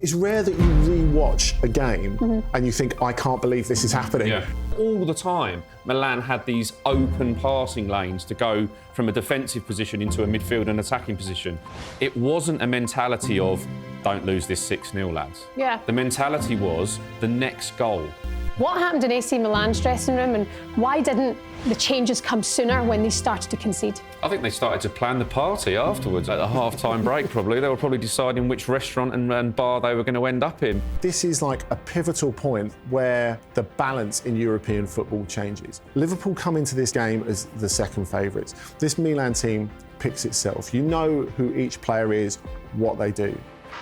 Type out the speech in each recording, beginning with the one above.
It's rare that you re-watch a game and you think, I can't believe this is happening. Yeah. All the time, Milan had these open passing lanes to go from a defensive position into a midfield and attacking position. It wasn't a mentality of, don't lose this 6-0, lads. Yeah. The mentality was the next goal. What happened in AC Milan's dressing room, and why didn't the changes come sooner when they started to concede? I think they started to plan the party afterwards, at the half-time break probably. They were probably deciding which restaurant and bar they were going to end up in. This is like a pivotal point where the balance in European football changes. Liverpool come into this game as the second favourites. This Milan team picks itself. You know who each player is, what they do.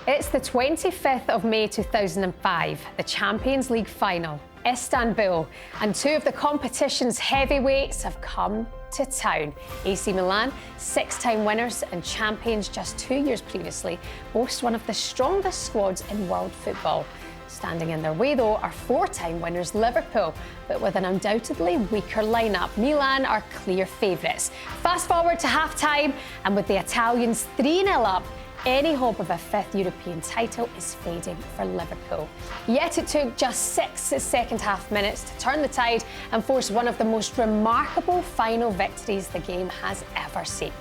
It's the 25th of May 2005, the Champions League final. Istanbul, and two of the competition's heavyweights have come to town. AC Milan, 6-time winners and champions just 2 years previously, boast one of the strongest squads in world football. Standing in their way, though, are 4-time winners Liverpool, but with an undoubtedly weaker lineup. Milan are clear favourites. Fast forward to half-time, and with the Italians 3-0 up, any hope of a fifth European title is fading for Liverpool. Yet it took just 6 second-half minutes to turn the tide and force one of the most remarkable final victories the game has ever seen.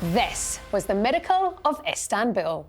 This was the Miracle of Istanbul.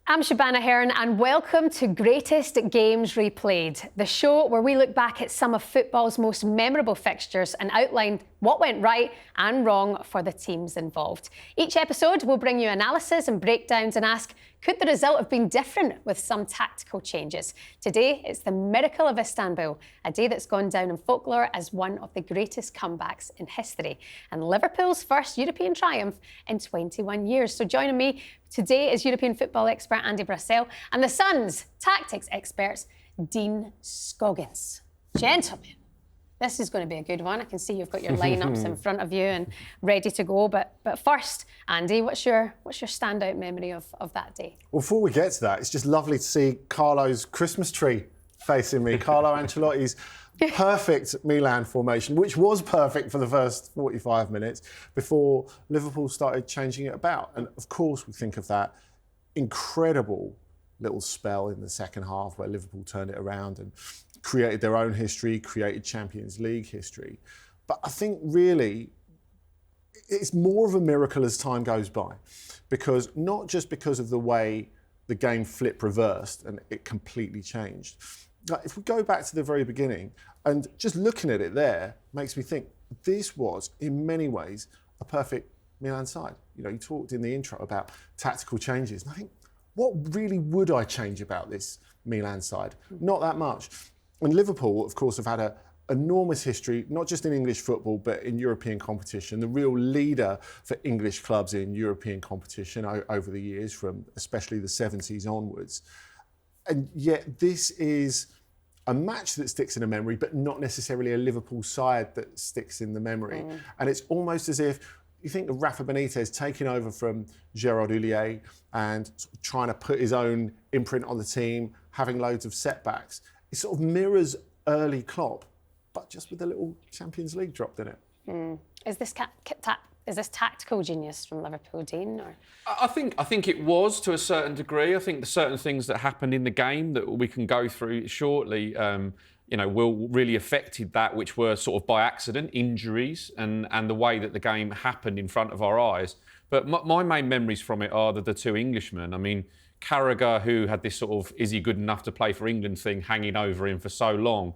I'm Shebahn Aherne and welcome to Greatest Games Replayed, the show where we look back at some of football's most memorable fixtures and outline what went right and wrong for the teams involved. Each episode will bring you analysis and breakdowns and ask, could the result have been different with some tactical changes? Today, it's the Miracle of Istanbul, a day that's gone down in folklore as one of the greatest comebacks in history, and Liverpool's first European triumph in 21 years. So joining me today is European football expert Andy Brassell and the Sun's tactics experts, Dean Scoggins. Gentlemen, this is going to be a good one. I can see you've got your lineups in front of you and ready to go. But first, Andy, what's your standout memory of that day? Well, before we get to that, it's just lovely to see Carlo's Christmas tree facing me. Carlo Ancelotti's perfect Milan formation, which was perfect for the first 45 minutes before Liverpool started changing it about. And of course, we think of that incredible little spell in the second half where Liverpool turned it around and created their own history, created Champions League history. But I think really it's more of a miracle as time goes by, because not just because of the way the game flip reversed and it completely changed. Now, if we go back to the very beginning and just looking at it there makes me think this was in many ways a perfect Milan side. You know, you talked in the intro about tactical changes, and I think, what really would I change about this Milan side? Not that much. And Liverpool, of course, have had an enormous history, not just in English football, but in European competition. The real leader for English clubs in European competition over the years, from especially the 70s onwards. And yet this is a match that sticks in a memory, but not necessarily a Liverpool side that sticks in the memory. And it's almost as if you think of Rafa Benitez taking over from Gerard Houllier and sort of trying to put his own imprint on the team, having loads of setbacks. It sort of mirrors early Klopp, but just with a little Champions League dropped in it. Is this tactical genius from Liverpool, Dean? Or? I think it was to a certain degree. I think the certain things that happened in the game that we can go through shortly, will really affected that, which were sort of by accident, injuries, and the way that the game happened in front of our eyes. But my main memories from it are the two Englishmen. I mean, Carragher, who had this sort of is he good enough to play for England thing hanging over him for so long,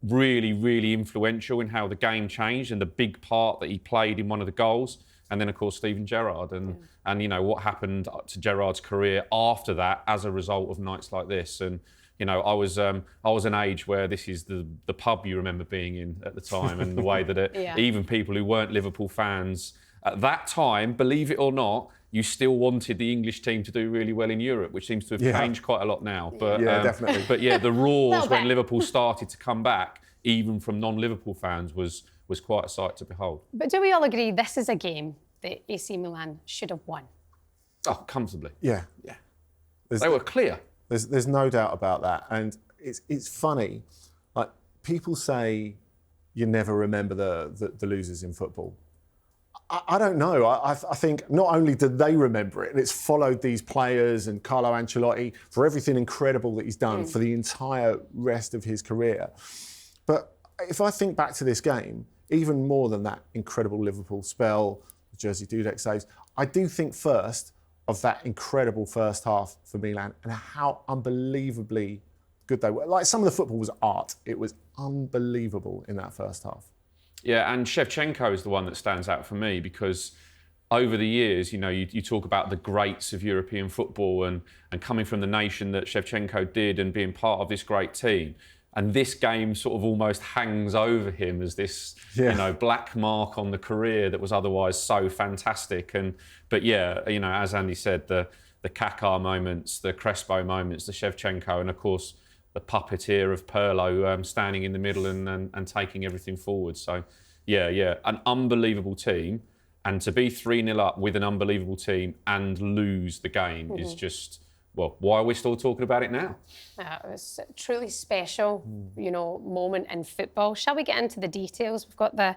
really, really influential in how the game changed and the big part that he played in one of the goals. And then, of course, Steven Gerrard and you know, what happened to Gerrard's career after that as a result of nights like this. And, you know, I was an age where this is the pub you remember being in at the time, and the way that even people who weren't Liverpool fans at that time, believe it or not, you still wanted the English team to do really well in Europe, which seems to have changed quite a lot now. But definitely. But yeah, the roars when Liverpool started to come back, even from non-Liverpool fans, was quite a sight to behold. But do we all agree this is a game that AC Milan should have won? Oh, comfortably. Yeah. They were clear. There's no doubt about that. And it's funny Like, people say you never remember the losers in football. I don't know. I think not only did they remember it, and it's followed these players and Carlo Ancelotti for everything incredible that he's done for the entire rest of his career. But if I think back to this game, even more than that incredible Liverpool spell, the Jerzy Dudek saves, I do think first of that incredible first half for Milan and how unbelievably good they were. Like, some of the football was art. It was unbelievable in that first half. Yeah, and Shevchenko is the one that stands out for me because over the years, you talk about the greats of European football and coming from the nation that Shevchenko did and being part of this great team. And this game sort of almost hangs over him as this, black mark on the career that was otherwise so fantastic. But as Andy said, the Kaká moments, the Crespo moments, the Shevchenko, and of course the puppeteer of Pirlo standing in the middle and taking everything forward. So, an unbelievable team. And to be 3-0 up with an unbelievable team and lose the game is just, why are we still talking about it now? It was a truly special, moment in football. Shall we get into the details? We've got the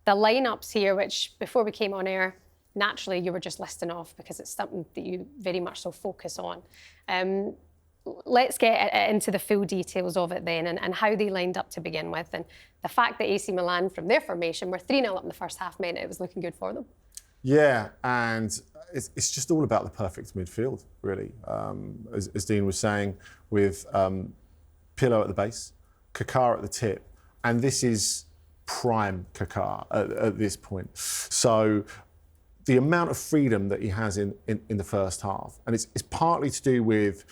lineups here, which before we came on air, naturally you were just listing off because it's something that you very much so focus on. Let's get into the full details of it then and how they lined up to begin with. And the fact that AC Milan, from their formation, were 3-0 up in the first half meant it was looking good for them. Yeah, and it's just all about the perfect midfield, really. As Dean was saying, with Pirlo at the base, Kaká at the tip, and this is prime Kaká at this point. So the amount of freedom that he has in the first half, and it's partly to do with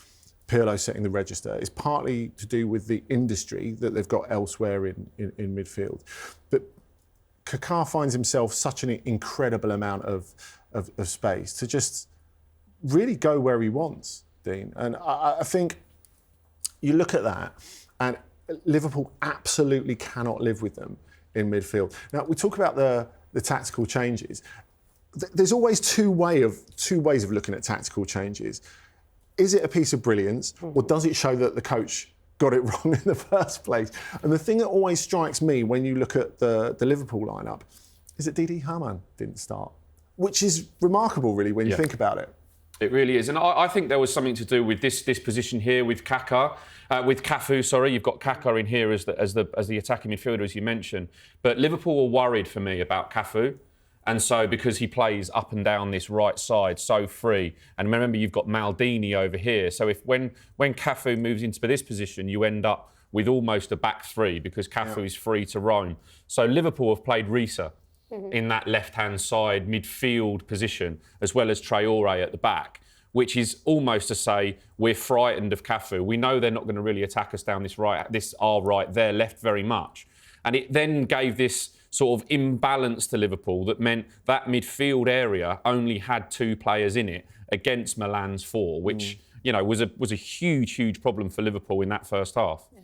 Pirlo setting the register. It's partly to do with the industry that they've got elsewhere in midfield. But Kaká finds himself such an incredible amount of space to just really go where he wants, Dean. And I think you look at that, and Liverpool absolutely cannot live with them in midfield. Now, we talk about the tactical changes. There's always two ways of looking at tactical changes. Is it a piece of brilliance, or does it show that the coach got it wrong in the first place? And the thing that always strikes me when you look at the Liverpool lineup is that Didi Hamann didn't start, which is remarkable, really, when you think about it. It really is, and I think there was something to do with this position here with Cafu. You've got Kaká in here as the attacking midfielder, as you mentioned. But Liverpool were worried for me about Cafu. And so, because he plays up and down this right side so free, and remember you've got Maldini over here. So when Cafu moves into this position, you end up with almost a back three because Cafu is free to roam. So Liverpool have played Risa in that left-hand side midfield position, as well as Traoré at the back, which is almost to say we're frightened of Cafu. We know they're not going to really attack us down our right, their left very much. And it then gave this sort of imbalance to Liverpool that meant that midfield area only had 2 players in it against Milan's 4, which was a huge problem for Liverpool in that first half. Yeah.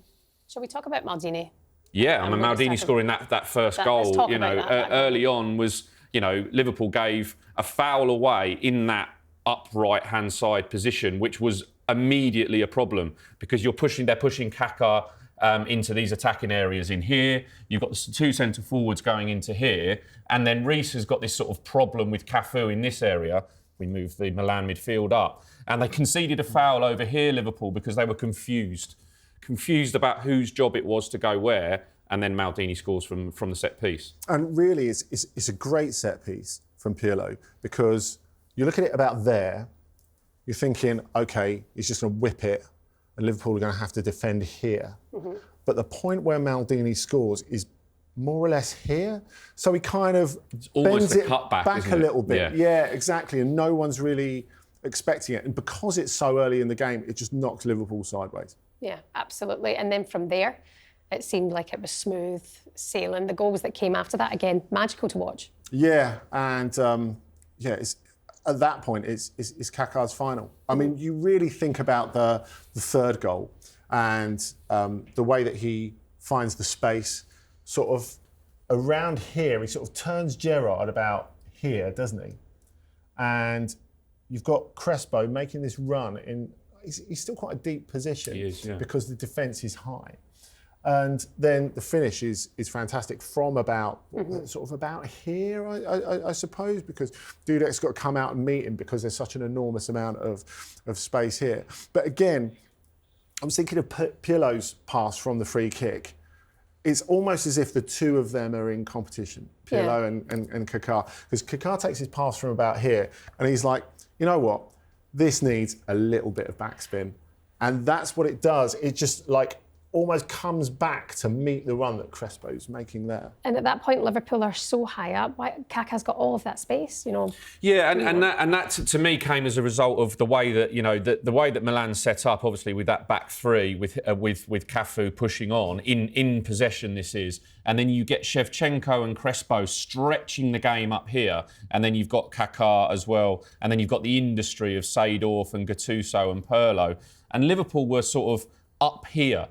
Shall we talk about Maldini? Yeah, I mean, Maldini scoring that first goal, early on was, Liverpool gave a foul away in that up right-hand side position, which was immediately a problem because they're pushing Kaká into these attacking areas in here. You've got the 2 centre forwards going into here, and then Reece has got this sort of problem with Cafu in this area. We moved the Milan midfield up, and they conceded a foul over here, Liverpool, because they were confused about whose job it was to go where, and then Maldini scores from the set piece. And really, it's a great set piece from Pirlo because you look at it about there, you're thinking, okay, he's just going to whip it, and Liverpool are going to have to defend here. Mm-hmm. But the point where Maldini scores is more or less here. So he kind of bends it back a little bit. Yeah, exactly. And no one's really expecting it. And because it's so early in the game, it just knocks Liverpool sideways. Yeah, absolutely. And then from there, it seemed like it was smooth sailing. The goals that came after that, again, magical to watch. Yeah, and it's, at that point, it's Kaká's final. I mean, you really think about the third goal and the way that he finds the space sort of around here. He sort of turns Gerrard about here, doesn't he? And you've got Crespo making this run in. He's still quite a deep position because the defence is high. And then the finish is fantastic from about sort of about here, I suppose, because Dudek's got to come out and meet him because there's such an enormous amount of space here. But again, I was thinking of Pirlo's pass from the free kick. It's almost as if the two of them are in competition, Pirlo and Kaká, because Kaká takes his pass from about here and he's like, you know what, this needs a little bit of backspin. And that's what it does. It just like almost comes back to meet the run that Crespo's making there. And at that point, Liverpool are so high up. Kaká's got all of that space, you know. Yeah, and that to me came as a result of the way that, you know, the way that Milan set up, obviously with that back three, with Cafu pushing on in possession. This is, and then you get Shevchenko and Crespo stretching the game up here, and then you've got Kaká as well, and then you've got the industry of Seedorf and Gattuso and Pirlo, and Liverpool were sort of up here,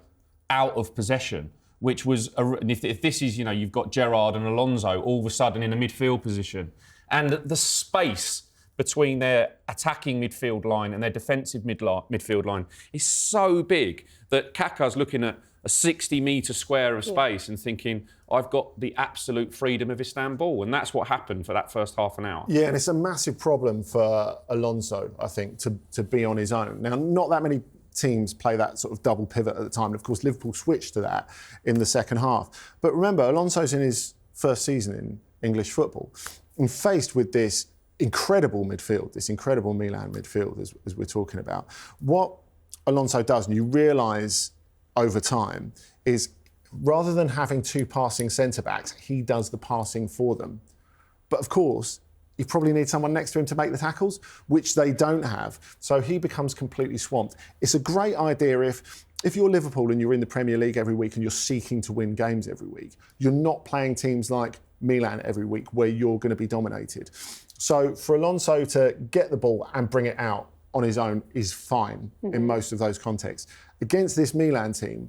out of possession, which was, if this is, you know, you've got Gerrard and Alonso all of a sudden in a midfield position. And the space between their attacking midfield line and their defensive midfield line is so big that Kaká's looking at a 60-metre square of space and thinking, I've got the absolute freedom of Istanbul. And that's what happened for that first half an hour. Yeah, and it's a massive problem for Alonso, I think, to be on his own. Now, not that many teams play that sort of double pivot at the time. And of course, Liverpool switched to that in the second half. But remember, Alonso's in his first season in English football and faced with this incredible midfield, this incredible Milan midfield, as we're talking about. What Alonso does, and you realise over time, is rather than having two passing centre-backs, he does the passing for them. But of course, you probably need someone next to him to make the tackles, which they don't have. So he becomes completely swamped. It's a great idea if you're Liverpool and you're in the Premier League every week and you're seeking to win games every week. You're not playing teams like Milan every week where you're going to be dominated. So for Alonso to get the ball and bring it out on his own is fine in most of those contexts. Against this Milan team,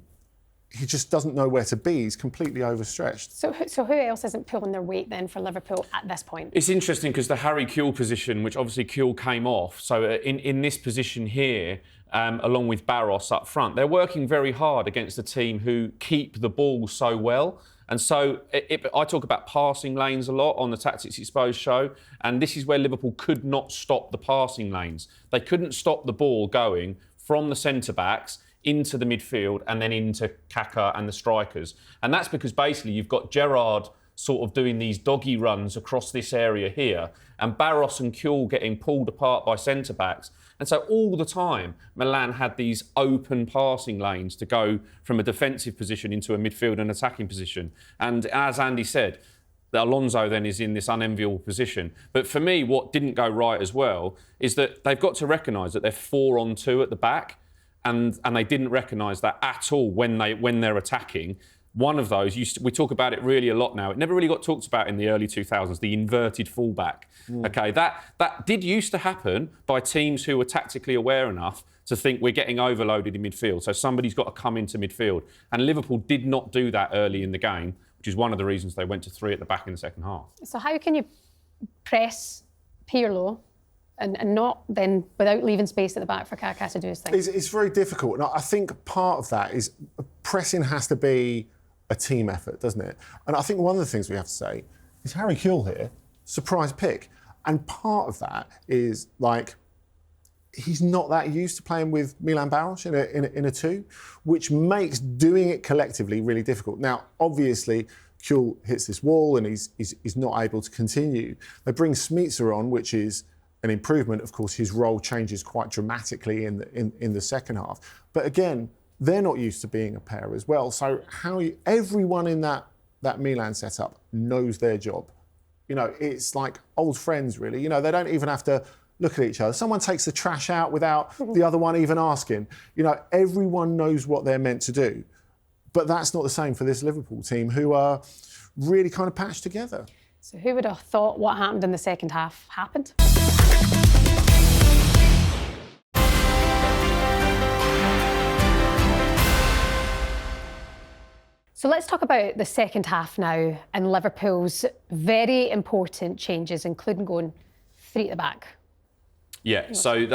he just doesn't know where to be. He's completely overstretched. So who else isn't pulling their weight then for Liverpool at this point? It's interesting because the Harry Kewell position, which obviously Kewell came off, so in this position here, along with Barros up front, they're working very hard against a team who keep the ball so well. And so I talk about passing lanes a lot on the Tactics Exposed show, and this is where Liverpool could not stop the passing lanes. They couldn't stop the ball going from the centre-backs into the midfield and then into Kaká and the strikers. And that's because basically you've got Gerrard sort of doing these doggy runs across this area here and Barros and Kewell getting pulled apart by centre-backs. And so all the time, Milan had these open passing lanes to go from a defensive position into a midfield and attacking position. And as Andy said, Alonso then is in this unenviable position. But for me, what didn't go right as well is that they've got to recognise that they're 4-on-2 at the back. And they didn't recognise that at all when they're attacking. One of those, we talk about it really a lot now. It never really got talked about in the early 2000s, the inverted fullback. Okay, that did used to happen by teams who were tactically aware enough to think we're getting overloaded in midfield, so somebody's got to come into midfield. And Liverpool did not do that early in the game, which is one of the reasons they went to 3 at the back in the second half. So how can you press Pirlo and not then, without leaving space at the back for Kaká to do his thing? It's very difficult. And I think part of that is pressing has to be a team effort, doesn't it? And I think one of the things we have to say is Harry Kewell here, surprise pick. And part of that is like, he's not that used to playing with Milan Barros in a two, which makes doing it collectively really difficult. Now, obviously, Kewell hits this wall and he's not able to continue. They bring Smicer on, which is an improvement. Of course, his role changes quite dramatically in the second half. But again, they're not used to being a pair as well. So everyone in that Milan setup knows their job. You know, it's like old friends, really. You know, they don't even have to look at each other. Someone takes the trash out without the other one even asking. You know, everyone knows what they're meant to do. But that's not the same for this Liverpool team, who are really kind of patched together. So who would have thought what happened in the second half happened? So let's talk about the second half now and Liverpool's very important changes, including going 3 at the back. Yeah, so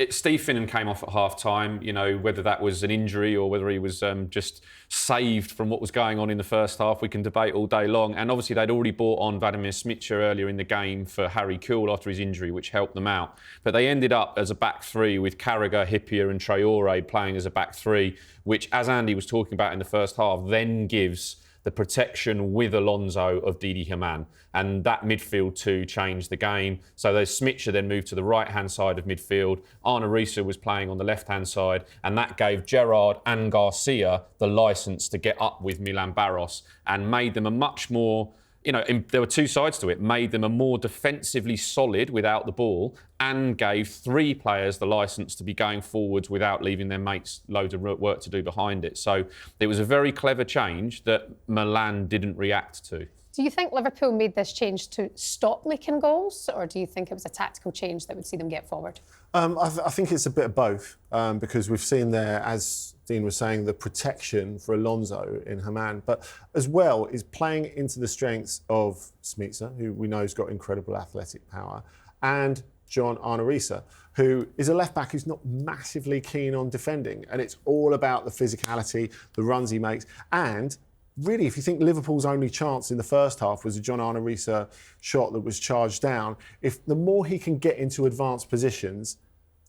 Steve Finnan came off at half-time, you know, whether that was an injury or whether he was just saved from what was going on in the first half, we can debate all day long. And obviously they'd already brought on Vladimir Smicer earlier in the game for Harry Kewell after his injury, which helped them out. But they ended up as a back three with Carragher, Hyypiä and Traore playing as a back three, which, as Andy was talking about in the first half, then gives the protection with Alonso of Didi Hamann. And that midfield two changed the game. So there's Smicer then moved to the right-hand side of midfield. Arne Riise was playing on the left-hand side. And that gave Gerrard and Garcia the licence to get up with Milan Barros and made them a much more... You know, there were two sides to it. Made them a more defensively solid without the ball and gave three players the licence to be going forwards without leaving their mates loads of work to do behind it. So it was a very clever change that Milan didn't react to. Do you think Liverpool made this change to stop leaking goals, or do you think it was a tactical change that would see them get forward? I think it's a bit of both, because we've seen there, as Dean was saying, the protection for Alonso in Hamann, but as well is playing into the strengths of Smicer, who we know has got incredible athletic power, and John Arne Riise, who is a left-back who's not massively keen on defending. And it's all about the physicality, the runs he makes, and really, if you think Liverpool's only chance in the first half was a John Arne Riise shot that was charged down, if the more he can get into advanced positions,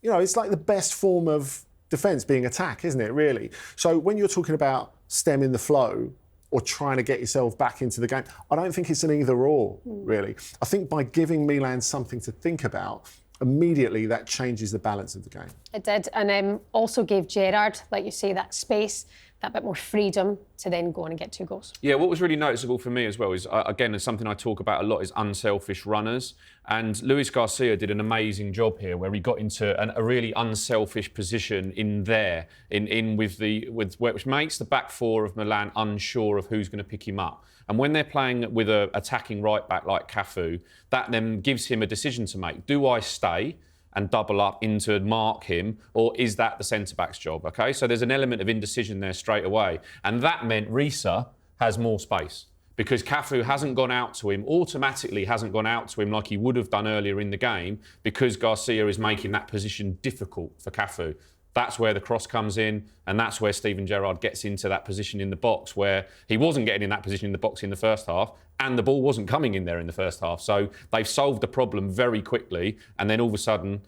you know, it's like the best form of defence being attack, isn't it, really? So when you're talking about stemming the flow or trying to get yourself back into the game, I don't think it's an either-or, really. I think by giving Milan something to think about, immediately that changes the balance of the game. It did, and also gave Gerrard, like you say, that space, that bit more freedom to then go on and get two goals. Yeah, what was really noticeable for me as well is, again, it's something I talk about a lot, is unselfish runners. And Luis Garcia did an amazing job here where he got into a really unselfish position in there, which makes the back four of Milan unsure of who's going to pick him up. And when they're playing with an attacking right back like Cafu, that then gives him a decision to make. Do I stay and double up into mark him, or is that the centre-back's job, okay? So there's an element of indecision there straight away. And that meant Riise has more space because Cafu hasn't gone out to him, automatically hasn't gone out to him like he would have done earlier in the game because Garcia is making that position difficult for Cafu. That's where the cross comes in, and that's where Steven Gerrard gets into that position in the box where he wasn't getting in that position in the box in the first half, and the ball wasn't coming in there in the first half. So they've solved the problem very quickly, and then all of a sudden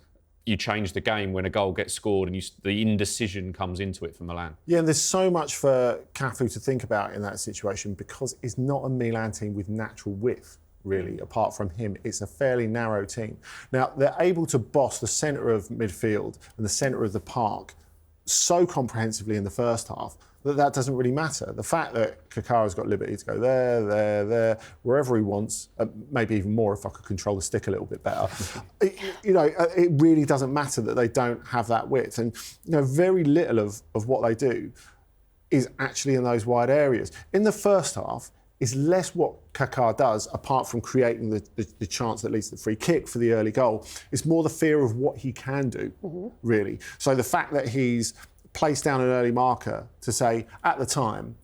you change the game when a goal gets scored and the indecision comes into it for Milan. Yeah, and there's so much for Cafu to think about in that situation because it's not a Milan team with natural width. Really, apart from him, it's a fairly narrow team. Now, they're able to boss the centre of midfield and the centre of the park so comprehensively in the first half that doesn't really matter. The fact that Kakara's got liberty to go there, wherever he wants, maybe even more if I could control the stick a little bit better. It really doesn't matter that they don't have that width. And, very little of what they do is actually in those wide areas. In the first half, it's less what Kaká does, apart from creating the chance that leads to the free kick for the early goal. It's more the fear of what he can do, really. So the fact that he's placed down an early marker to say, at the time,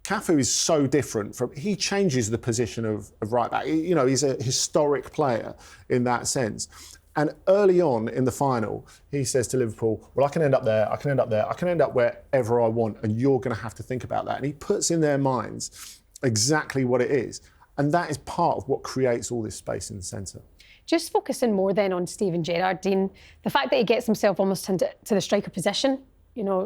Cafu is so different from... He changes the position of right back. He's a historic player in that sense. And early on in the final, he says to Liverpool, well, I can end up there, I can end up there, I can end up wherever I want, and you're going to have to think about that. And he puts in their minds exactly what it is. And that is part of what creates all this space in the centre. Just focusing more then on Steven Gerrard, Dean, the fact that he gets himself almost into the striker position,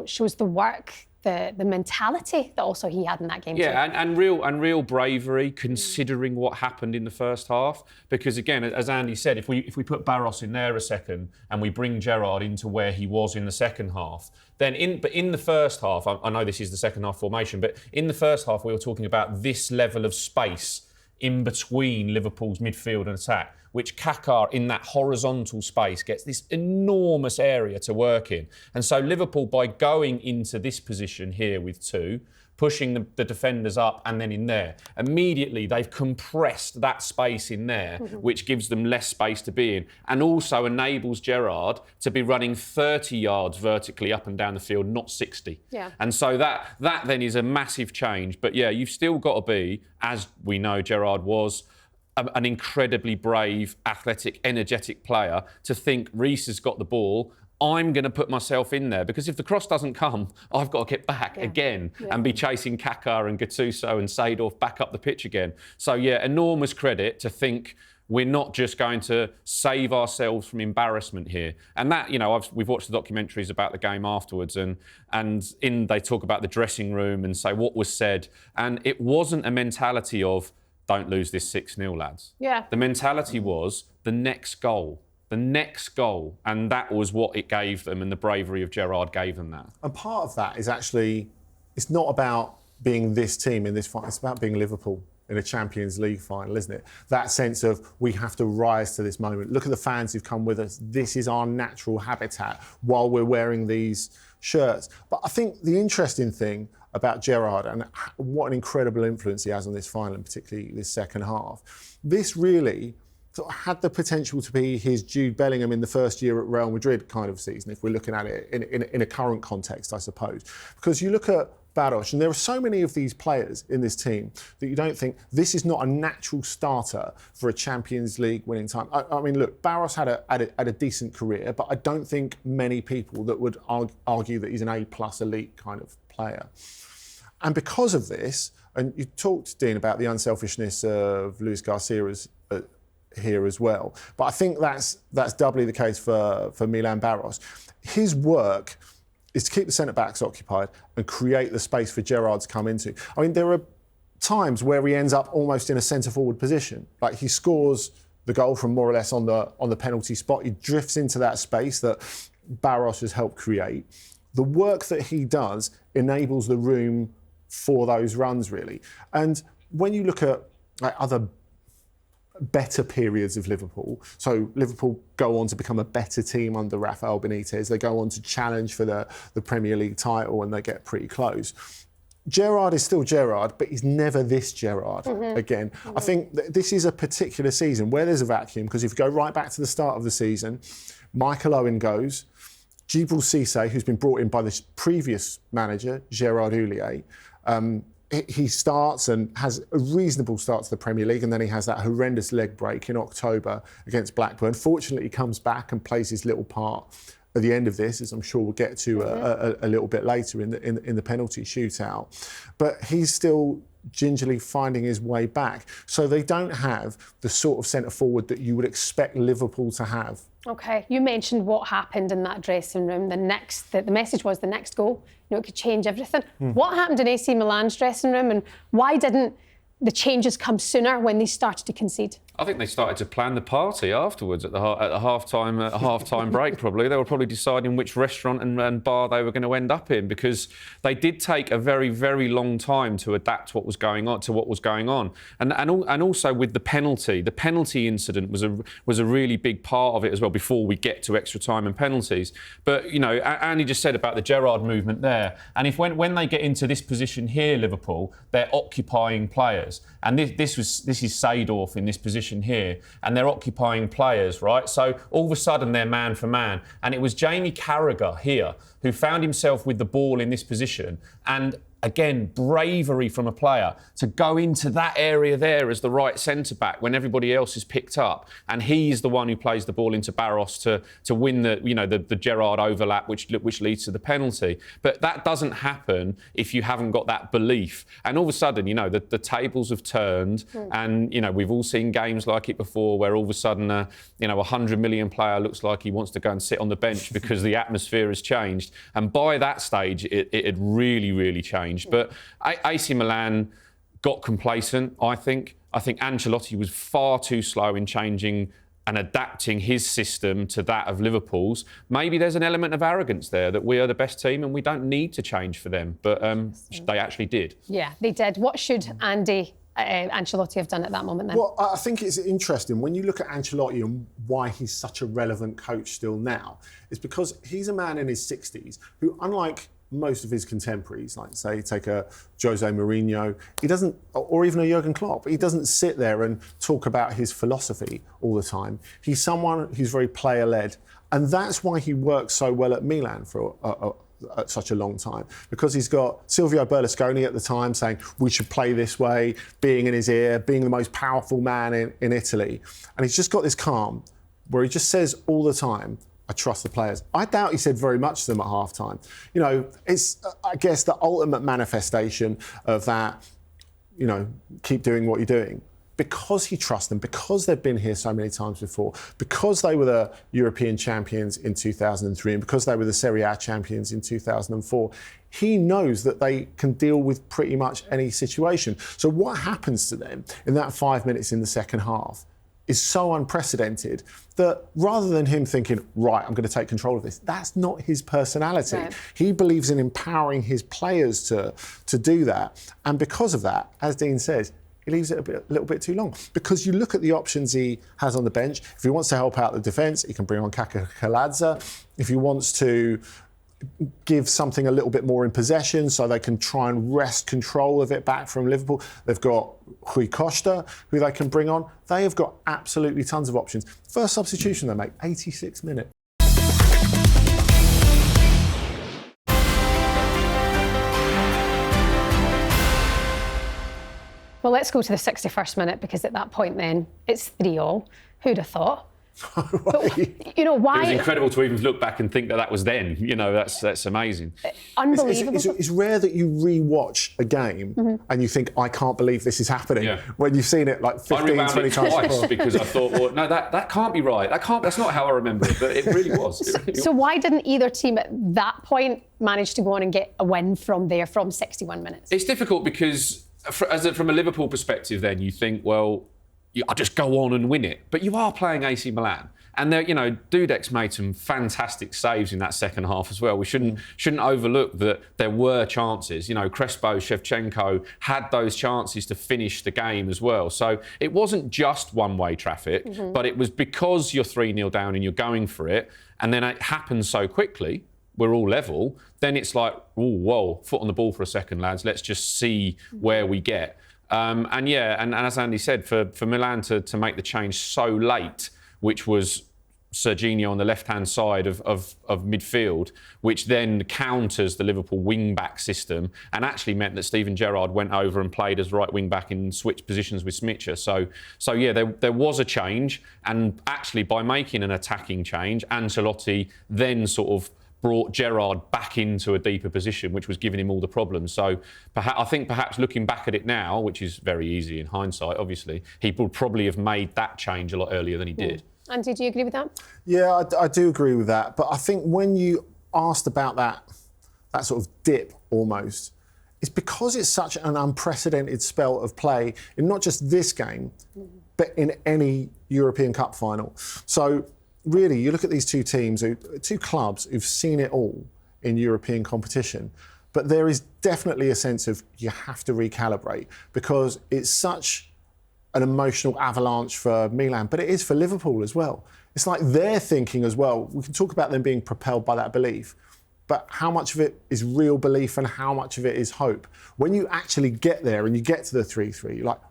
shows the work, the mentality that also he had in that game too. Yeah, and real bravery considering what happened in the first half. Because again, as Andy said, if we put Barros in there a second and we bring Gerrard into where he was in the second half, then in the first half, I know this is the second half formation, but in the first half we were talking about this level of space in between Liverpool's midfield and attack, which Kaká in that horizontal space gets this enormous area to work in. And so Liverpool, by going into this position here with two, pushing the defenders up and then in there, immediately they've compressed that space in there, which gives them less space to be in, and also enables Gerrard to be running 30 yards vertically up and down the field, not 60. Yeah. And so that then is a massive change. But yeah, you've still got to be, as we know Gerrard was, an incredibly brave, athletic, energetic player to think Reece has got the ball. I'm going to put myself in there because if the cross doesn't come, I've got to get back again and be chasing Kaká and Gattuso and Seedorf back up the pitch again. So, yeah, enormous credit to think we're not just going to save ourselves from embarrassment here. And that, we've watched the documentaries about the game afterwards and they talk about the dressing room and say what was said. And it wasn't a mentality of, don't lose this 6-0, lads. Yeah. The mentality was the next goal. And that was what it gave them, and the bravery of Gerrard gave them that. And part of that is actually, it's not about being this team in this fight, it's about being Liverpool in a Champions League final, isn't it? That sense of we have to rise to this moment. Look at the fans who've come with us. This is our natural habitat while we're wearing these shirts. But I think the interesting thing about Gerrard and what an incredible influence he has on this final, and particularly this second half, this really sort of had the potential to be his Jude Bellingham in the first year at Real Madrid kind of season, if we're looking at it in a current context, I suppose. Because you look at Barros, and there are so many of these players in this team that you don't think this is not a natural starter for a Champions League winning time. I mean, look, Barros had a decent career, but I don't think many people that would argue that he's an A+ elite kind of player. And because of this, and you talked, Dean, about the unselfishness of Luis Garcia here as well, but I think that's doubly the case for Milan Barros. His work is to keep the centre-backs occupied and create the space for Gerrard to come into. I mean, there are times where he ends up almost in a centre-forward position. Like, he scores the goal from more or less on the penalty spot. He drifts into that space that Barros has helped create. The work that he does enables the room for those runs, really. And when you look at other better periods of Liverpool. So Liverpool go on to become a better team under Rafael Benitez. They go on to challenge for the Premier League title and they get pretty close. Gerrard is still Gerrard, but he's never this Gerrard again. I think this is a particular season where there's a vacuum, because if you go right back to the start of the season, Michael Owen goes, Djibril Cissé, who's been brought in by the previous manager, Gérard Houllier, he starts and has a reasonable start to the Premier League, and then he has that horrendous leg break in October against Blackburn. Fortunately, he comes back and plays his little part at the end of this, as I'm sure we'll get to a little bit later in the penalty shootout. But he's still gingerly finding his way back. So they don't have the sort of centre forward that you would expect Liverpool to have. OK, you mentioned what happened in that dressing room. The message was the next goal. It could change everything. What happened in AC Milan's dressing room, and why didn't the changes come sooner when they started to concede? I think they started to plan the party afterwards at the half-time break. Probably they were probably deciding which restaurant and bar they were going to end up in, because they did take a very, very long time to adapt to what was going on. And also with the penalty incident was a really big part of it as well. Before we get to extra time and penalties, but Andy just said about the Gerrard movement there, and if when they get into this position here, Liverpool, they're occupying players, and this is Seedorf in this position here, and they're occupying players, right? So all of a sudden they're man for man, and it was Jamie Carragher here who found himself with the ball in this position, and again, bravery from a player to go into that area there as the right centre-back when everybody else is picked up, and he's the one who plays the ball into Barros to win the Gerrard overlap, which leads to the penalty. But that doesn't happen if you haven't got that belief. And all of a sudden, the tables have turned, and we've all seen games like it before, where all of a sudden, a 100 million player looks like he wants to go and sit on the bench because the atmosphere has changed. And by that stage, it had really, really changed. But AC Milan got complacent, I think. I think Ancelotti was far too slow in changing and adapting his system to that of Liverpool's. Maybe there's an element of arrogance there, that we are the best team and we don't need to change for them. But they actually did. Yeah, they did. What should Ancelotti have done at that moment then? Well, I think it's interesting when you look at Ancelotti and why he's such a relevant coach still now. It's because he's a man in his 60s who, unlike most of his contemporaries, like say take a Jose Mourinho, he doesn't, or even a Jurgen Klopp, he doesn't sit there and talk about his philosophy all the time. He's someone who's very player-led, and that's why he works so well at Milan for such a long time, because he's got Silvio Berlusconi at the time saying we should play this way, being in his ear, being the most powerful man in Italy. And he's just got this calm where he just says all the time, I trust the players. I doubt he said very much to them at half-time. You know, it's, I guess, the ultimate manifestation of that, you know, keep doing what you're doing. Because he trusts them, because they've been here so many times before, because they were the European champions in 2003 and because they were the Serie A champions in 2004, he knows that they can deal with pretty much any situation. So what happens to them in that 5 minutes in the second half is so unprecedented that rather than him thinking, right, I'm going to take control of this, that's not his personality. Right. He believes in empowering his players to do that. And because of that, as Dean says, he leaves it a little bit too long. Because you look at the options he has on the bench. If he wants to help out the defence, he can bring on Kaka Kaladze. If he wants to give something a little bit more in possession so they can try and wrest control of it back from Liverpool, they've got Rui Costa, who they can bring on. They have got absolutely tons of options. First substitution they make, 86 minutes. Well, let's go to the 61st minute, because at that point then it's 3-3. Who'd have thought? But, you know, why? It was incredible to even look back and think that was then. You know, that's amazing. Unbelievable. It's rare that you re-watch a game and you think, I can't believe this is happening, when you've seen it like 15, 20 times before. Because I thought, well, no, that can't be right. That's not how I remember it, but it really was. So why didn't either team at that point manage to go on and get a win from there, from 61 minutes? It's difficult because from a Liverpool perspective, then you think, well, I'll just go on and win it. But you are playing AC Milan. And, you know, Dudek's made some fantastic saves in that second half as well. We shouldn't overlook that there were chances. You know, Crespo, Shevchenko had those chances to finish the game as well. So it wasn't just one-way traffic, but it was because you're 3-0 down and you're going for it, and then it happens so quickly, we're all level, then it's like, oh, whoa, foot on the ball for a second, lads. Let's just see where we get. And as Andy said, for Milan to make the change so late, which was Serginho on the left-hand side of midfield, which then counters the Liverpool wing-back system and actually meant that Steven Gerrard went over and played as right wing-back and switched positions with Smicer. So yeah, there was a change, and actually by making an attacking change, Ancelotti then sort of brought Gerrard back into a deeper position, which was giving him all the problems. So I think perhaps looking back at it now, which is very easy in hindsight, obviously, he would probably have made that change a lot earlier than he did. Andy, do you agree with that? Yeah, I do agree with that. But I think when you asked about that sort of dip almost, it's because it's such an unprecedented spell of play in not just this game, but in any European Cup final. So really, you look at these two teams, two clubs who've seen it all in European competition, but there is definitely a sense of you have to recalibrate because it's such an emotional avalanche for Milan, but it is for Liverpool as well. It's like they're thinking as well. We can talk about them being propelled by that belief, but how much of it is real belief and how much of it is hope? When you actually get there and you get to the 3-3, you're like,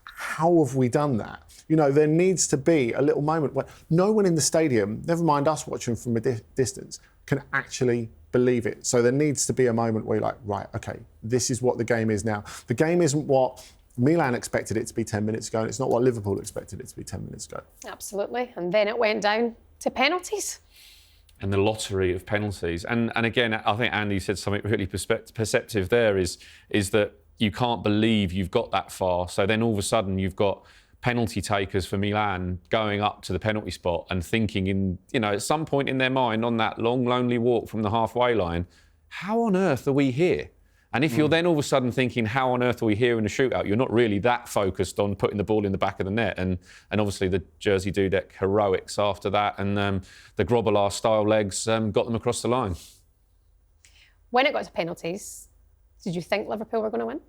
how have we done that? You know, there needs to be a little moment where no one in the stadium, never mind us watching from a distance, can actually believe it. So there needs to be a moment where you're like, right, okay, this is what the game is now. The game isn't what Milan expected it to be 10 minutes ago, and it's not what Liverpool expected it to be 10 minutes ago. Absolutely. And then it went down to penalties. And the lottery of penalties. And again, I think Andy said something really perceptive there is that you can't believe you've got that far. So then all of a sudden you've got penalty takers for Milan going up to the penalty spot and thinking at some point in their mind on that long, lonely walk from the halfway line, how on earth are we here? And if you're then all of a sudden thinking, how on earth are we here in a shootout? You're not really that focused on putting the ball in the back of the net. And obviously the Jersey Dudek heroics after that and the Grobbelaar style legs got them across the line. When it got to penalties, did you think Liverpool were going to win?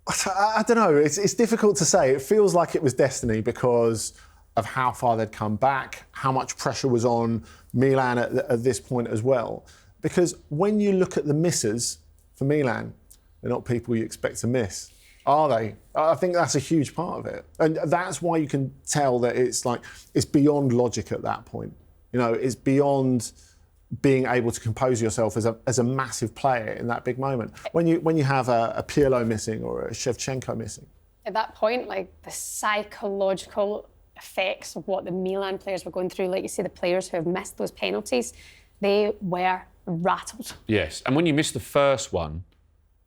I don't know. It's difficult to say. It feels like it was destiny because of how far they'd come back, how much pressure was on Milan at this point as well. Because when you look at the misses for Milan, they're not people you expect to miss, are they? I think that's a huge part of it. And that's why you can tell that it's beyond logic at that point. You know, it's beyond being able to compose yourself as a massive player in that big moment. When you have a Pirlo missing or a Shevchenko missing. At that point, like the psychological effects of what the Milan players were going through, like you say, the players who have missed those penalties, they were rattled. Yes, and when you miss the first one,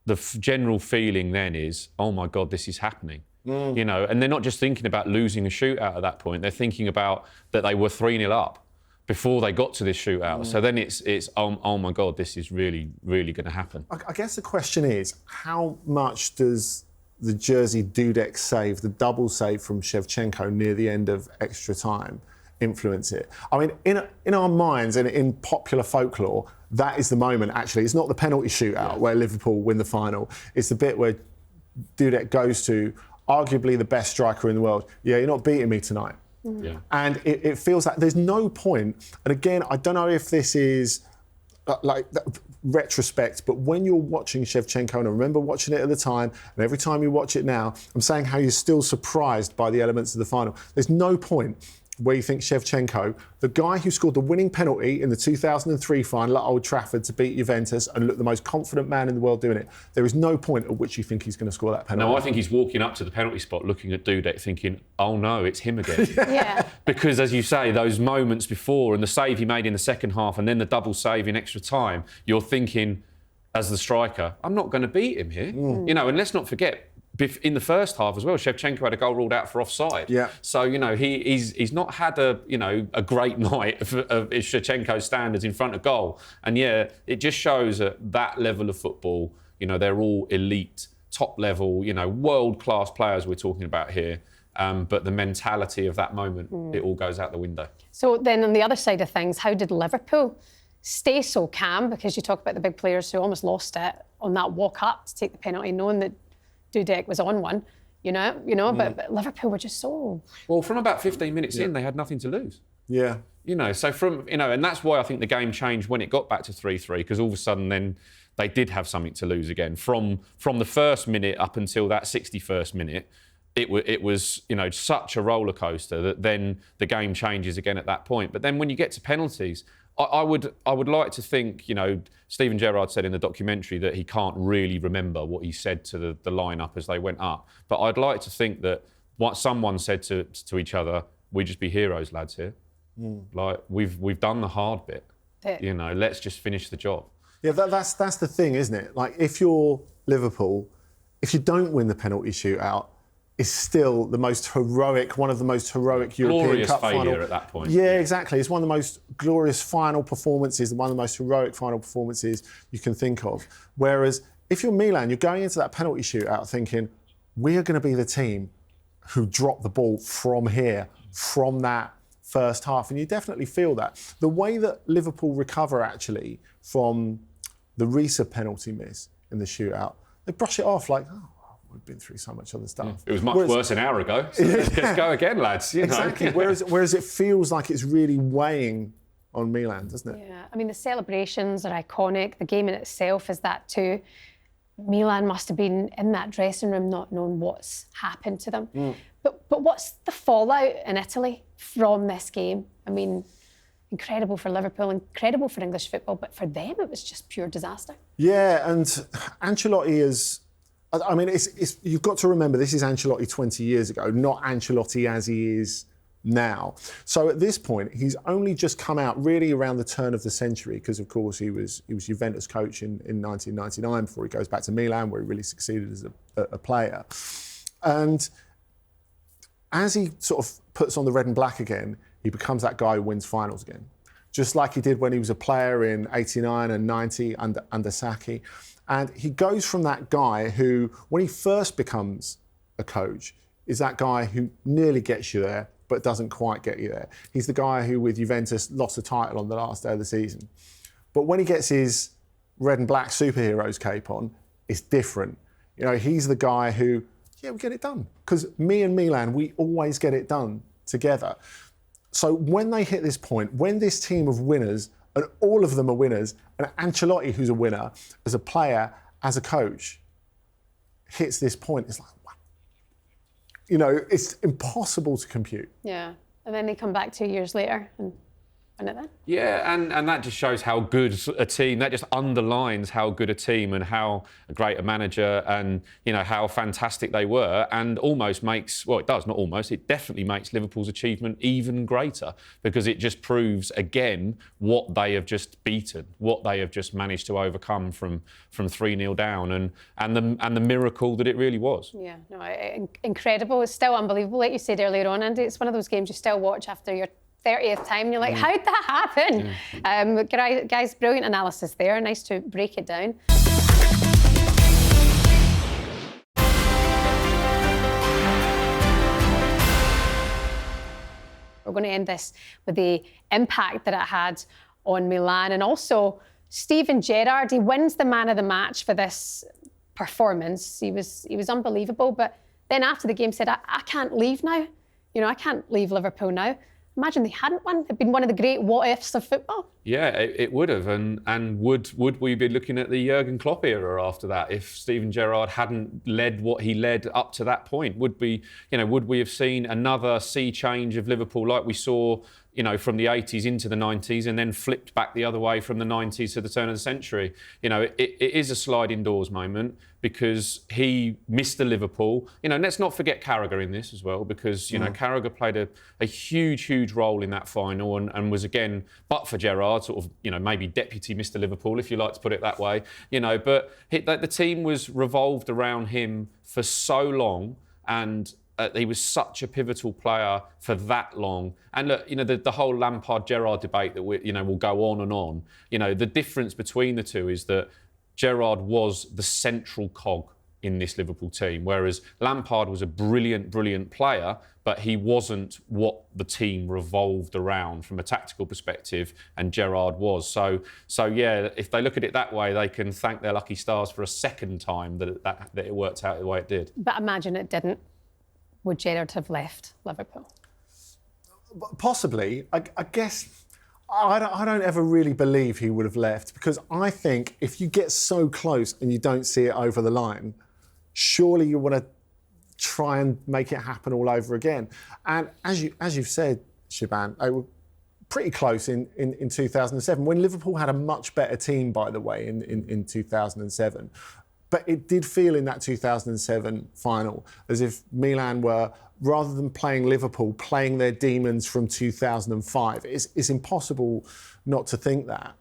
the general feeling then is, oh my God, this is happening. You know, and they're not just thinking about losing a shootout at that point, they're thinking about that they were 3-0 up before they got to this shootout. So then it's oh my God, this is really, really going to happen. I guess the question is, how much does the Jersey Dudek save, the double save from Shevchenko near the end of extra time, influence it? I mean, in our minds and in popular folklore, that is the moment, actually. It's not the penalty shootout where Liverpool win the final. It's the bit where Dudek goes to arguably the best striker in the world. Yeah, you're not beating me tonight. Yeah. And it feels like there's no point. And again, I don't know if this is like retrospect, but when you're watching Shevchenko, and I remember watching it at the time, and every time you watch it now, I'm saying how you're still surprised by the elements of the final. There's no point where you think Shevchenko, the guy who scored the winning penalty in the 2003 final at Old Trafford to beat Juventus and looked the most confident man in the world doing it, there is no point at which you think he's going to score that penalty. No, I think he's walking up to the penalty spot looking at Dudek thinking, oh no, it's him again. Yeah. Because as you say, those moments before and the save he made in the second half and then the double save in extra time, you're thinking, as the striker, I'm not going to beat him here. You know, and let's not forget, in the first half as well, Shevchenko had a goal ruled out for offside. Yeah. So, you know, he's not had a great night of Shevchenko's standards in front of goal. And yeah, it just shows at that level of football, you know, they're all elite, top level, you know, world-class players we're talking about here. But the mentality of that moment, it all goes out the window. So then on the other side of things, how did Liverpool stay so calm? Because you talk about the big players who almost lost it on that walk up to take the penalty, knowing that Dudek was on one, but Liverpool were just so... Well, from about 15 minutes in, they had nothing to lose. Yeah. You know, so and that's why I think the game changed when it got back to 3-3, because all of a sudden then they did have something to lose again. From the first minute up until that 61st minute, it was, you know, such a roller coaster that then the game changes again at that point. But then when you get to penalties, I would like to think, you know, Steven Gerrard said in the documentary that he can't really remember what he said to the lineup as they went up. But I'd like to think that what someone said to each other, we just be heroes, lads, here. Like we've done the hard bit. You know, let's just finish the job. Yeah, that's the thing, isn't it? Like, if you're Liverpool, if you don't win the penalty shootout, is still the most heroic, one of the most heroic European Glorious Cup failure final. at that point. Yeah, exactly. It's one of the most glorious final performances, one of the most heroic final performances you can think of. Whereas if you're Milan, you're going into that penalty shootout thinking, we are going to be the team who drop the ball from here, from that first half. And you definitely feel that. The way that Liverpool recover actually from the Risa penalty miss in the shootout, they brush it off like, oh, we've been through so much other stuff. It was much worse an hour ago. So let's go again, lads. You exactly. know? Whereas it feels like it's really weighing on Milan, doesn't it? Yeah. I mean, the celebrations are iconic. The game in itself is that too. Milan must have been in that dressing room not knowing what's happened to them. But what's the fallout in Italy from this game? I mean, incredible for Liverpool, incredible for English football, but for them it was just pure disaster. Yeah, and Ancelotti is... I mean, you've got to remember, this is Ancelotti 20 years ago, not Ancelotti as he is now. So at this point, he's only just come out really around the turn of the century, because of course he was Juventus coach in 1999 before he goes back to Milan, where he really succeeded as a player. And as he sort of puts on the red and black again, he becomes that guy who wins finals again. Just like he did when he was a player in 89 and 90 under Sacchi. And he goes from that guy who, when he first becomes a coach, is that guy who nearly gets you there, but doesn't quite get you there. He's the guy who, with Juventus, lost the title on the last day of the season. But when he gets his red and black superheroes cape on, it's different. You know, he's the guy who, yeah, we get it done. Because me and Milan, we always get it done together. So when they hit this point, when this team of winners, and all of them are winners, and Ancelotti, who's a winner, as a player, as a coach, hits this point, it's like, wow. You know, it's impossible to compute. Yeah, and then they come back 2 years later and win it then. Yeah, and that just shows how good a team, that just underlines how good a team and how great a manager and, you know, how fantastic they were, and almost makes, well, it does, not almost, it definitely makes Liverpool's achievement even greater, because it just proves again what they have just beaten, what they have just managed to overcome from 3-0 down, and the miracle that it really was. Yeah, no, incredible. It's still unbelievable, like you said earlier on, Andy. It's one of those games you still watch after your 30th time, and you're like, how'd that happen? Guys, brilliant analysis there. Nice to break it down. We're going to end this with the impact that it had on Milan, and also Steven Gerrard. He wins the man of the match for this performance. He was unbelievable, but then after the game said, I can't leave now. You know, I can't leave Liverpool now. Imagine they hadn't won. It'd been one of the great what-ifs of football. Yeah, it would have. And would we be looking at the Jurgen Klopp era after that if Steven Gerrard hadn't led what he led up to that point? Would we have seen another sea change of Liverpool like we saw, you know, from the 80s into the 90s, and then flipped back the other way from the 90s to the turn of the century? You know, it is a sliding doors moment, because he missed the Liverpool. You know, and let's not forget Carragher in this as well, because, you know, Carragher played a huge role in that final, and was, again, but for Gerrard, sort of, you know, maybe deputy Mr. Liverpool, if you like to put it that way. You know, but the team was revolved around him for so long, and he was such a pivotal player for that long. And look, you know, the whole Lampard-Gerrard debate that will go on and on. You know, the difference between the two is that Gerrard was the central cog in this Liverpool team, whereas Lampard was a brilliant player, but he wasn't what the team revolved around from a tactical perspective, and Gerrard was. So yeah, if they look at it that way, they can thank their lucky stars for a second time that it worked out the way it did. But imagine it didn't. Would Gerrard have left Liverpool? Possibly. I guess I don't ever really believe he would have left, because I think if you get so close and you don't see it over the line, surely you want to try and make it happen all over again. And as you've said, Shebahn, they were pretty close in 2007, when Liverpool had a much better team, by the way, in 2007. But it did feel in that 2007 final as if Milan were, rather than playing Liverpool, playing their demons from 2005. It's impossible not to think that.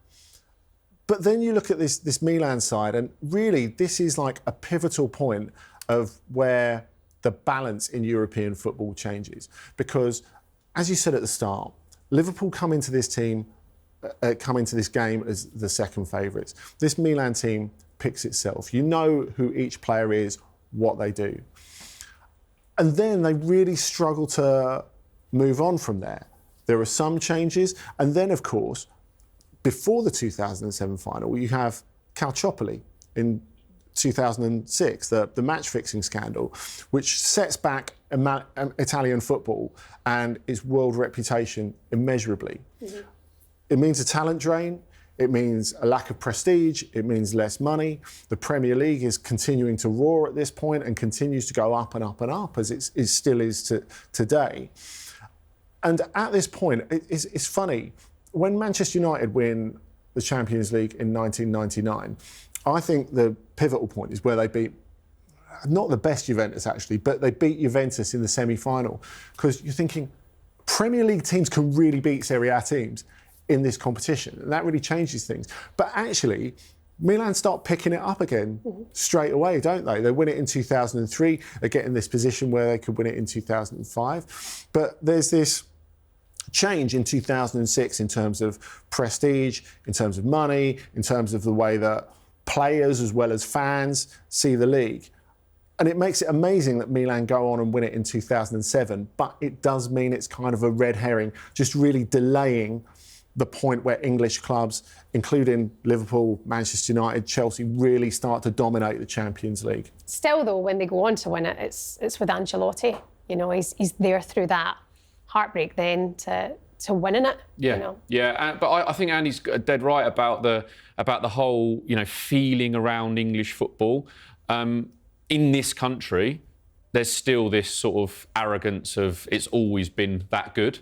But then you look at this Milan side, and really this is like a pivotal point of where the balance in European football changes. Because, as you said at the start, Liverpool come into this game as the second favourites. This Milan team picks itself. You know who each player is, what they do. And then they really struggle to move on from there. There are some changes. And then, of course, before the 2007 final, you have Calciopoli in 2006, the match-fixing scandal, which sets back Italian football and its world reputation immeasurably. Mm-hmm. It means a talent drain. It means a lack of prestige. It means less money. The Premier League is continuing to roar at this point and continues to go up and up and up, as it still is today. And at this point, it's funny. When Manchester United win the Champions League in 1999, I think the pivotal point is where they beat, not the best Juventus actually, but they beat Juventus in the semi-final. Because you're thinking, Premier League teams can really beat Serie A teams in this competition, and that really changes things. But actually, Milan start picking it up again straight away, don't they? They win it in 2003. They get in this position where they could win it in 2005. But there's this change in 2006 in terms of prestige, in terms of money, in terms of the way that players as well as fans see the league. And it makes it amazing that Milan go on and win it in 2007, but it does mean it's kind of a red herring, just really delaying the point where English clubs, including Liverpool, Manchester United, Chelsea, really start to dominate the Champions League. Still, though, when they go on to win it, it's with Ancelotti. You know, he's there through that heartbreak then to winning it. Yeah, you know? Yeah. But I think Andy's dead right about the whole, you know, feeling around English football. In this country, there's still this sort of arrogance of it's always been that good.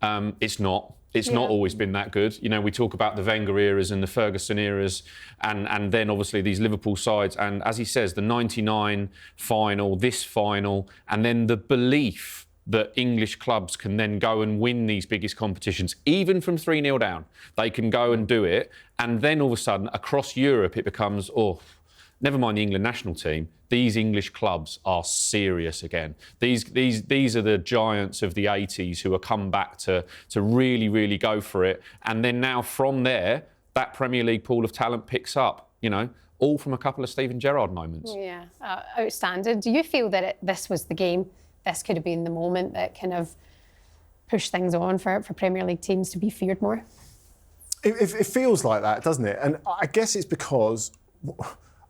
It's not. It's not always been that good. You know, we talk about the Wenger eras and the Ferguson eras, and then obviously these Liverpool sides. And as he says, the '99 final, this final, and then the belief that English clubs can then go and win these biggest competitions, even from 3-0 down. They can go and do it. And then all of a sudden, across Europe, it becomes, never mind the England national team, these English clubs are serious again. These are the giants of the 80s who have come back to really, really go for it. And then now from there, that Premier League pool of talent picks up, you know, all from a couple of Steven Gerrard moments. Yeah, outstanding. Do you feel that this was the game? This could have been the moment that kind of pushed things on for Premier League teams to be feared more? It feels like that, doesn't it? And I guess it's because...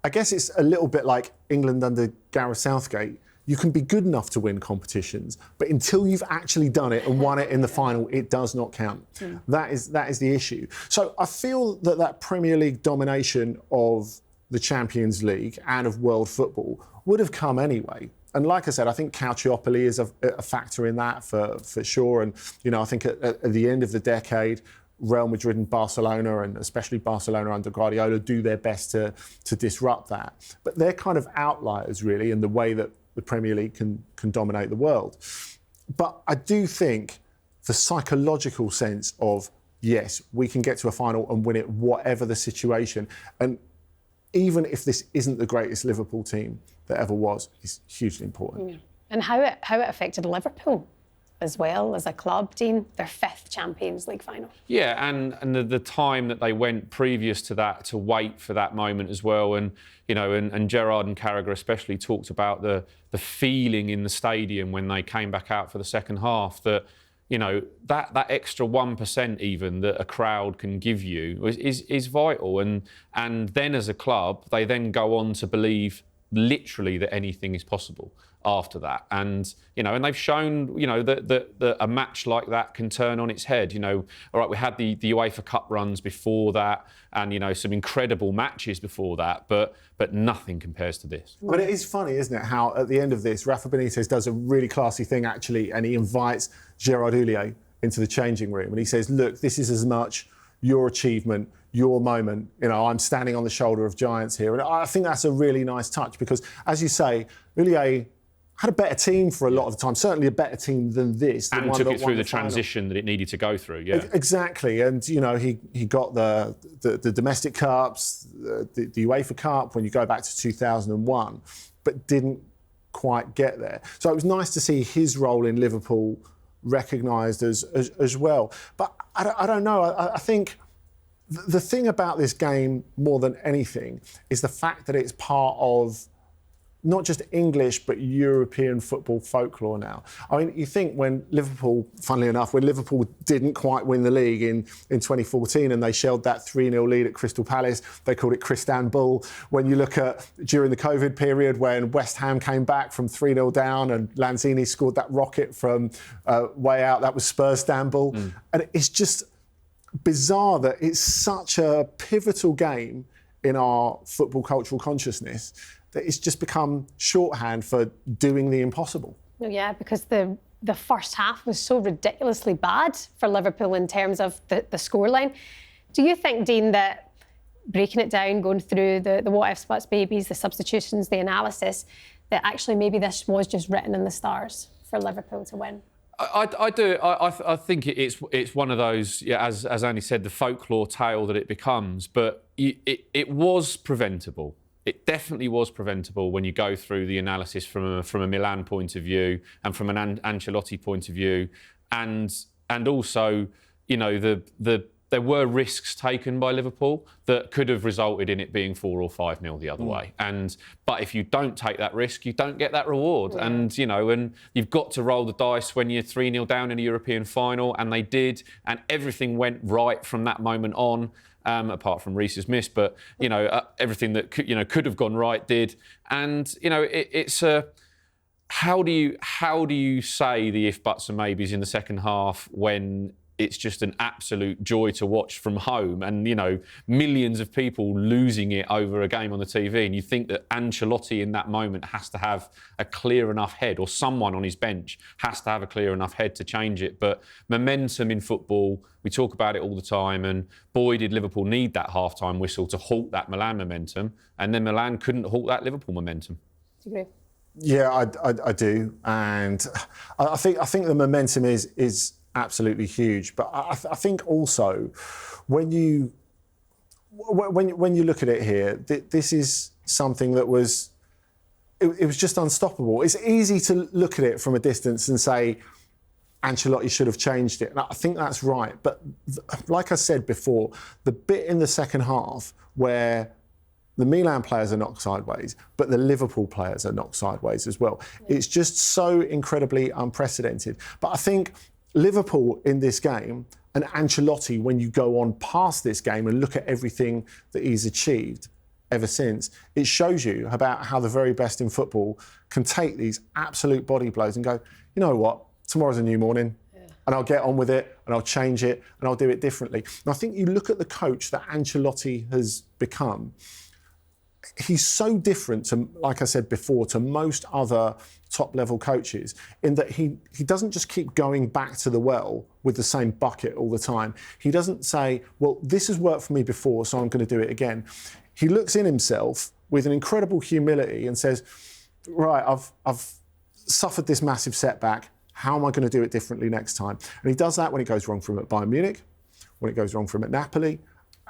I guess it's a little bit like England under Gareth Southgate. You can be good enough to win competitions, but until you've actually done it and won it in the final, it does not count. That is the issue. So I feel that Premier League domination of the Champions League and of world football would have come anyway. And like I said, I think Calciopoli is a factor in that for sure. And, you know, I think at the end of the decade, Real Madrid and Barcelona, and especially Barcelona under Guardiola, do their best to disrupt that. But they're kind of outliers, really, in the way that the Premier League can dominate the world. But I do think the psychological sense of, yes, we can get to a final and win it, whatever the situation. And even if this isn't the greatest Liverpool team that ever was, is hugely important. Yeah. And how it affected Liverpool as well as a club, Dean, their 5th Champions League final. Yeah, and the time that they went previous to that to wait for that moment as well, and you know, and Gerrard and Carragher especially talked about the feeling in the stadium when they came back out for the second half, that you know that extra 1% even that a crowd can give you is vital, and then as a club they then go on to believe literally that anything is possible after that. And you know, and they've shown, you know, that a match like that can turn on its head. You know, all right, we had the UEFA Cup runs before that, and you know, some incredible matches before that, but nothing compares to this. But it is funny, isn't it, how at the end of this, Rafa Benitez does a really classy thing actually, and he invites Gerard Houllier into the changing room, and he says, look, this is as much your achievement, your moment. You know, I'm standing on the shoulder of giants here. And I think that's a really nice touch because, as you say, Houllier had a better team for a lot of the time, certainly a better team than this. And took it through the transition that it needed to go through, yeah. Exactly, and you know, he got the domestic cups, the UEFA Cup when you go back to 2001, but didn't quite get there. So it was nice to see his role in Liverpool recognised as well. But I don't know, I think the thing about this game more than anything is the fact that it's part of not just English, but European football folklore now. I mean, you think when Liverpool, funnily enough, when Liverpool didn't quite win the league in 2014 and they shelled that 3-0 lead at Crystal Palace, they called it Christanbul. When you look at during the COVID period when West Ham came back from 3-0 down and Lanzini scored that rocket from way out, that was Spurs-Stanbul. And it's just bizarre that it's such a pivotal game in our football cultural consciousness that it's just become shorthand for doing the impossible. Yeah, because the first half was so ridiculously bad for Liverpool in terms of the scoreline. Do you think, Dean, that breaking it down, going through the what ifs, buts, babies, the substitutions, the analysis, that actually maybe this was just written in the stars for Liverpool to win? I do. I think it's one of those, yeah, as Annie said, the folklore tale that it becomes. But it was preventable. It definitely was preventable when you go through the analysis from a Milan point of view and from an Ancelotti point of view, and also, you know, there were risks taken by Liverpool that could have resulted in it being 4 or 5-0 the other way. But if you don't take that risk, you don't get that reward. Yeah. And you know, and you've got to roll the dice when you're 3-0 down in a European final, and they did, and everything went right from that moment on. Apart from Reece's miss, but you know, everything that could have gone right did. And you know, it's a how do you say the if, buts, and maybes in the second half when it's just an absolute joy to watch from home, and millions of people losing it over a game on the TV, and you think that Ancelotti in that moment has to have a clear enough head, or someone on his bench has to have a clear enough head to change it. But momentum in football, we talk about it all the time, and boy did Liverpool need that half-time whistle to halt that Milan momentum, and then Milan couldn't halt that Liverpool momentum. Do you agree? Yeah, I do, and I think the momentum is absolutely huge. But I think also when you look at it here, this is something that was just unstoppable. It's easy to look at it from a distance and say Ancelotti should have changed it, and I think that's right. But like I said before, the bit in the second half where the Milan players are knocked sideways, but the Liverpool players are knocked sideways as well. Yeah. It's just so incredibly unprecedented. But I think Liverpool in this game, and Ancelotti, when you go on past this game and look at everything that he's achieved ever since, it shows you about how the very best in football can take these absolute body blows and go, you know what, tomorrow's a new morning. And I'll get on with it, and I'll change it, and I'll do it differently. And I think you look at the coach that Ancelotti has become. He's so different to, like I said before, to most other top-level coaches in that he doesn't just keep going back to the well with the same bucket all the time. He doesn't say, well, this has worked for me before, so I'm going to do it again. He looks in himself with an incredible humility and says, right, I've suffered this massive setback. How am I going to do it differently next time? And he does that when it goes wrong for him at Bayern Munich, when it goes wrong for him at Napoli,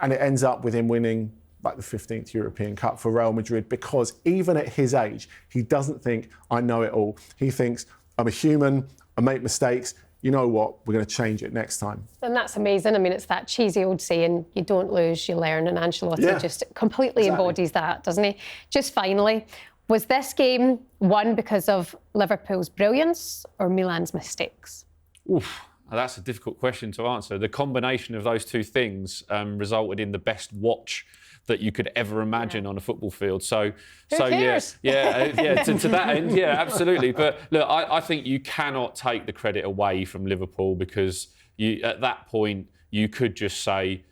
and it ends up with him winning like the 15th European Cup for Real Madrid, because even at his age, he doesn't think, I know it all. He thinks, I'm a human, I make mistakes. You know what? We're going to change it next time. And that's amazing. I mean, it's that cheesy old saying, you don't lose, you learn. And Ancelotti just completely embodies that, doesn't he? Just finally, was this game won because of Liverpool's brilliance or Milan's mistakes? Oof. That's a difficult question to answer. The combination of those two things resulted in the best watch that you could ever imagine on a football field. So Who cares? Yeah. To that end, yeah, absolutely. But look, I think you cannot take the credit away from Liverpool, because at that point you could just say,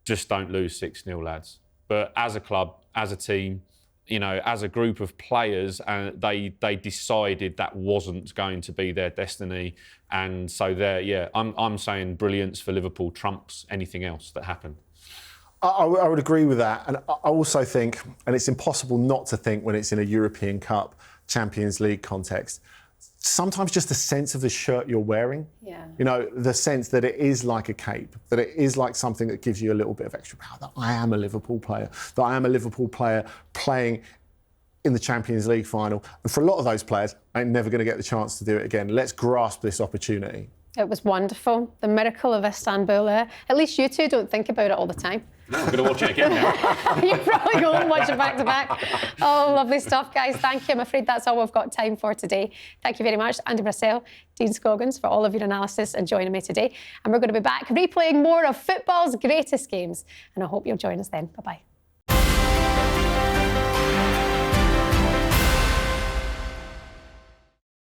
just don't lose 6-0, lads. But as a club, as a team, as a group of players, they decided that wasn't going to be their destiny, and so I'm saying brilliance for Liverpool trumps anything else that happened. I would agree with that, and I also think, and it's impossible not to think when it's in a European Cup, Champions League context, sometimes just the sense of the shirt you're wearing, the sense that it is like a cape, that it is like something that gives you a little bit of extra power, that I am a Liverpool player, playing in the Champions League final. And for a lot of those players, I'm never going to get the chance to do it again. Let's grasp this opportunity. It was wonderful. The Miracle of Istanbul. At least you two don't think about it all the time. No, I'm going to watch it again now. You're probably going to watch it back to back. Oh, lovely stuff, guys. Thank you. I'm afraid that's all we've got time for today. Thank you very much, Andy Brassell, Dean Scoggins, for all of your analysis and joining me today. And we're going to be back replaying more of football's greatest games. And I hope you'll join us then. Bye-bye.